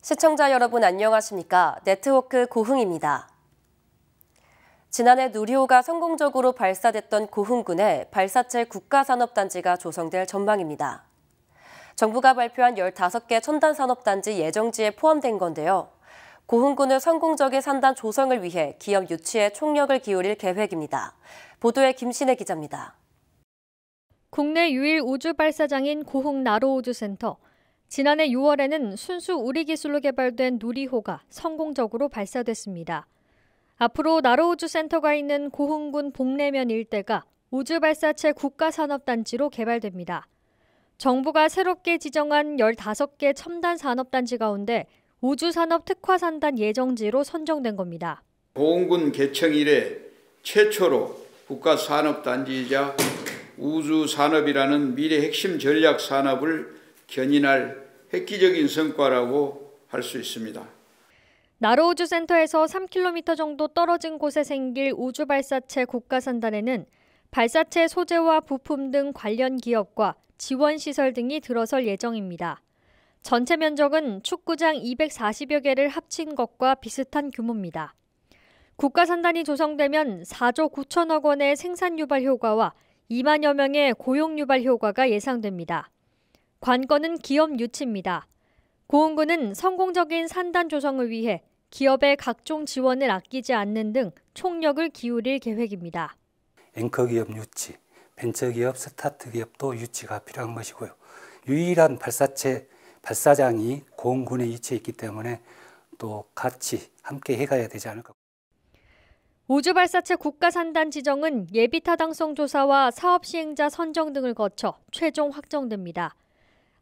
시청자 여러분 안녕하십니까? 네트워크 고흥입니다. 지난해 누리호가 성공적으로 발사됐던 고흥군에 발사체 국가산업단지가 조성될 전망입니다. 정부가 발표한 15개 첨단산업단지 예정지에 포함된 건데요. 고흥군의 성공적인 산단 조성을 위해 기업 유치에 총력을 기울일 계획입니다. 보도에 김신혜 기자입니다. 국내 유일 우주 발사장인 고흥 나로우주센터. 지난해 6월에는 순수 우리 기술로 개발된 누리호가 성공적으로 발사됐습니다. 앞으로 나로우주센터가 있는 고흥군 복내면 일대가 우주발사체 국가산업단지로 개발됩니다. 정부가 새롭게 지정한 15개 첨단산업단지 가운데 우주산업 특화산단 예정지로 선정된 겁니다. 고흥군 개청 이래 최초로 국가산업단지이자 우주산업이라는 미래 핵심 전략 산업을 견인할 획기적인 성과라고 할 수 있습니다. 나로우주센터에서 3km 정도 떨어진 곳에 생길 우주발사체 국가산단에는 발사체 소재와 부품 등 관련 기업과 지원시설 등이 들어설 예정입니다. 전체 면적은 축구장 240여 개를 합친 것과 비슷한 규모입니다. 국가산단이 조성되면 4조 9천억 원의 생산 유발 효과와 2만여 명의 고용 유발 효과가 예상됩니다. 관건은 기업 유치입니다. 고흥군은 성공적인 산단 조성을 위해 기업의 각종 지원을 아끼지 않는 등 총력을 기울일 계획입니다. 앵커기업 유치, 벤처기업, 스타트기업도 유치가 필요한 것이고요. 유일한 발사장이 고흥군에 위치해 있기 때문에 또 같이 함께 해가야 되지 않을까. 우주발사체 국가산단 지정은 예비타당성 조사와 사업시행자 선정 등을 거쳐 최종 확정됩니다.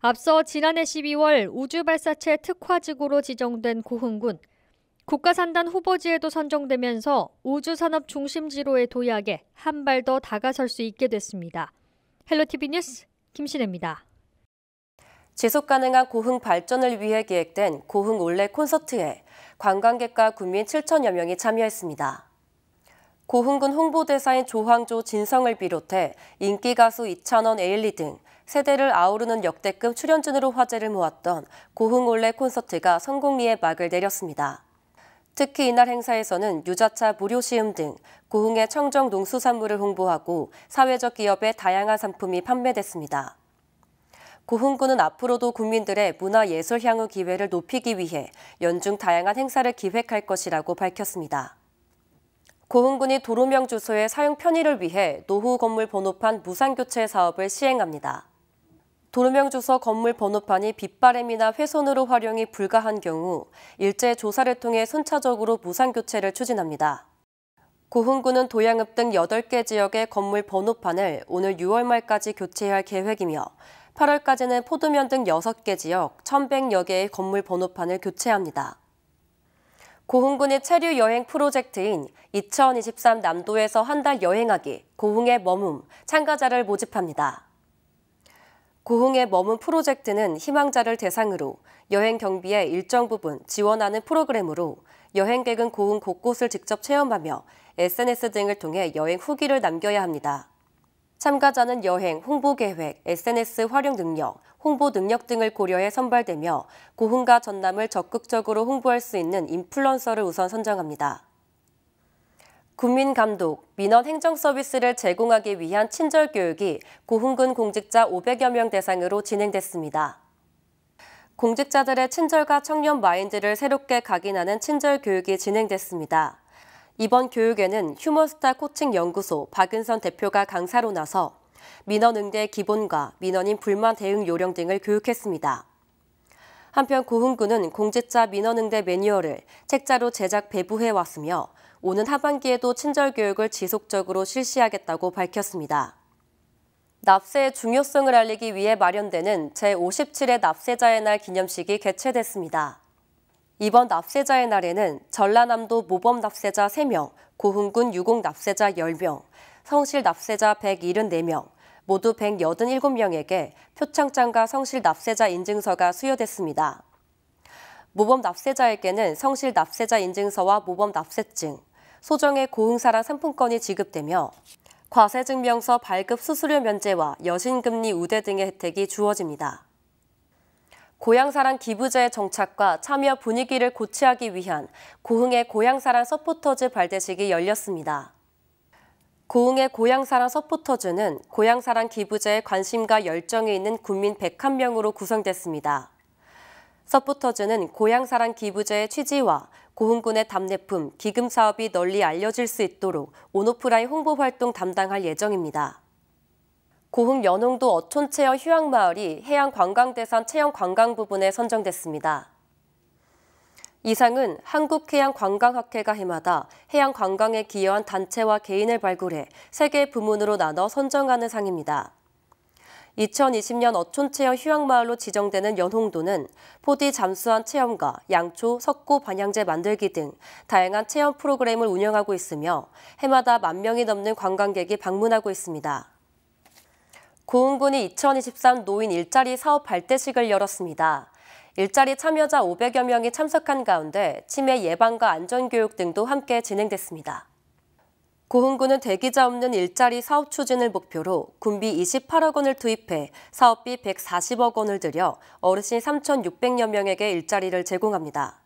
앞서 지난해 12월 우주발사체 특화지구로 지정된 고흥군, 국가산단 후보지에도 선정되면서 우주산업 중심지로의 도약에 한 발 더 다가설 수 있게 됐습니다. 헬로티비 뉴스 김신혜입니다. 지속가능한 고흥 발전을 위해 기획된 고흥 올레 콘서트에 관광객과 군민 7천여 명이 참여했습니다. 고흥군 홍보대사인 조황조 진성을 비롯해 인기 가수 이찬원, 에일리 등 세대를 아우르는 역대급 출연진으로 화제를 모았던 고흥 올레 콘서트가 성공리에 막을 내렸습니다. 특히 이날 행사에서는 유자차 무료 시음 등 고흥의 청정 농수산물을 홍보하고 사회적 기업의 다양한 상품이 판매됐습니다. 고흥군은 앞으로도 국민들의 문화예술 향후 기회를 높이기 위해 연중 다양한 행사를 기획할 것이라고 밝혔습니다. 고흥군이 도로명 주소의 사용 편의를 위해 노후 건물 번호판 무상교체 사업을 시행합니다. 도로명 주소 건물 번호판이 빗바람이나 훼손으로 활용이 불가한 경우 일제 조사를 통해 순차적으로 무상교체를 추진합니다. 고흥군은 도양읍 등 8개 지역의 건물 번호판을 오늘 6월 말까지 교체할 계획이며 8월까지는 포도면 등 6개 지역 1,100여 개의 건물 번호판을 교체합니다. 고흥군의 체류 여행 프로젝트인 2023 남도에서 한 달 여행하기, 고흥의 머문 참가자를 모집합니다. 고흥의 머문 프로젝트는 희망자를 대상으로 여행 경비의 일정 부분 지원하는 프로그램으로 여행객은 고흥 곳곳을 직접 체험하며 SNS 등을 통해 여행 후기를 남겨야 합니다. 참가자는 여행, 홍보 계획, SNS 활용 능력, 홍보 능력 등을 고려해 선발되며 고흥과 전남을 적극적으로 홍보할 수 있는 인플루언서를 우선 선정합니다. 국민감독, 민원 행정 서비스를 제공하기 위한 친절 교육이 고흥군 공직자 500여 명 대상으로 진행됐습니다. 공직자들의 친절과 청렴 마인드를 새롭게 각인하는 친절 교육이 진행됐습니다. 이번 교육에는 휴머스타 코칭 연구소 박은선 대표가 강사로 나서 민원 응대 기본과 민원인 불만 대응 요령 등을 교육했습니다. 한편 고흥군은 공직자 민원 응대 매뉴얼을 책자로 제작 배부해 왔으며 오는 하반기에도 친절 교육을 지속적으로 실시하겠다고 밝혔습니다. 납세의 중요성을 알리기 위해 마련되는 제57회 납세자의 날 기념식이 개최됐습니다. 이번 납세자의 날에는 전라남도 모범 납세자 3명, 고흥군 유공 납세자 10명, 성실 납세자 174명, 모두 187명에게 표창장과 성실 납세자 인증서가 수여됐습니다. 모범 납세자에게는 성실 납세자 인증서와 모범 납세증, 소정의 고흥사랑 상품권이 지급되며 과세증명서 발급 수수료 면제와 여신금리 우대 등의 혜택이 주어집니다. 고향사랑 기부제의 정착과 참여 분위기를 고취하기 위한 고흥의 고향사랑 서포터즈 발대식이 열렸습니다. 고흥의 고향사랑 서포터즈는 고향사랑 기부제에 관심과 열정이 있는 국민 101명으로 구성됐습니다. 서포터즈는 고향사랑 기부제의 취지와 고흥군의 답례품, 기금 사업이 널리 알려질 수 있도록 온오프라인 홍보 활동 담당할 예정입니다. 고흥 연홍도 어촌체험 휴양마을이 해양관광대상 체험관광 부분에 선정됐습니다. 이 상은 한국해양관광학회가 해마다 해양관광에 기여한 단체와 개인을 발굴해 3개 부문으로 나눠 선정하는 상입니다. 2020년 어촌체험 휴양마을로 지정되는 연홍도는 포디 잠수함 체험과 양초, 석고 반향제 만들기 등 다양한 체험 프로그램을 운영하고 있으며 해마다 10,000명이 넘는 관광객이 방문하고 있습니다. 고흥군이 2023 노인 일자리 사업 발대식을 열었습니다. 일자리 참여자 500여 명이 참석한 가운데 치매 예방과 안전교육 등도 함께 진행됐습니다. 고흥군은 대기자 없는 일자리 사업 추진을 목표로 군비 28억 원을 투입해 사업비 140억 원을 들여 어르신 3,600여 명에게 일자리를 제공합니다.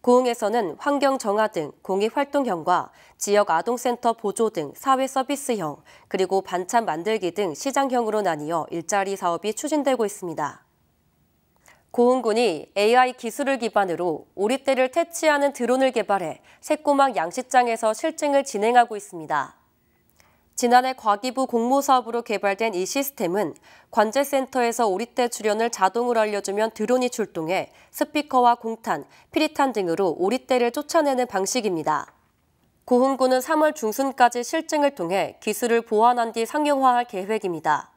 고흥에서는 환경 정화 등 공익활동형과 지역 아동센터 보조 등 사회 서비스형, 그리고 반찬 만들기 등 시장형으로 나뉘어 일자리 사업이 추진되고 있습니다. 고흥군이 AI 기술을 기반으로 오리떼를 퇴치하는 드론을 개발해 새꼬막 양식장에서 실증을 진행하고 있습니다. 지난해 과기부 공모사업으로 개발된 이 시스템은 관제센터에서 오리떼 출현을 자동으로 알려주면 드론이 출동해 스피커와 공탄, 피리탄 등으로 오리떼를 쫓아내는 방식입니다. 고흥군은 3월 중순까지 실증을 통해 기술을 보완한 뒤 상용화할 계획입니다.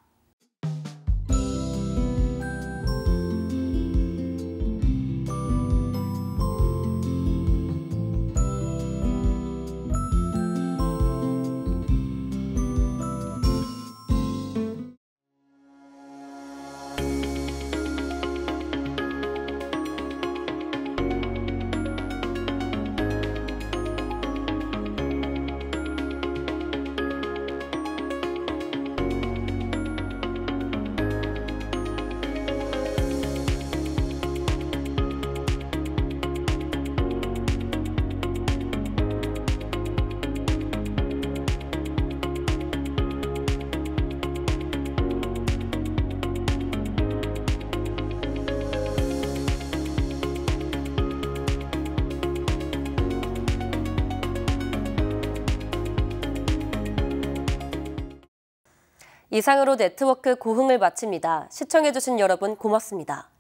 이상으로 네트워크 고흥을 마칩니다. 시청해주신 여러분 고맙습니다.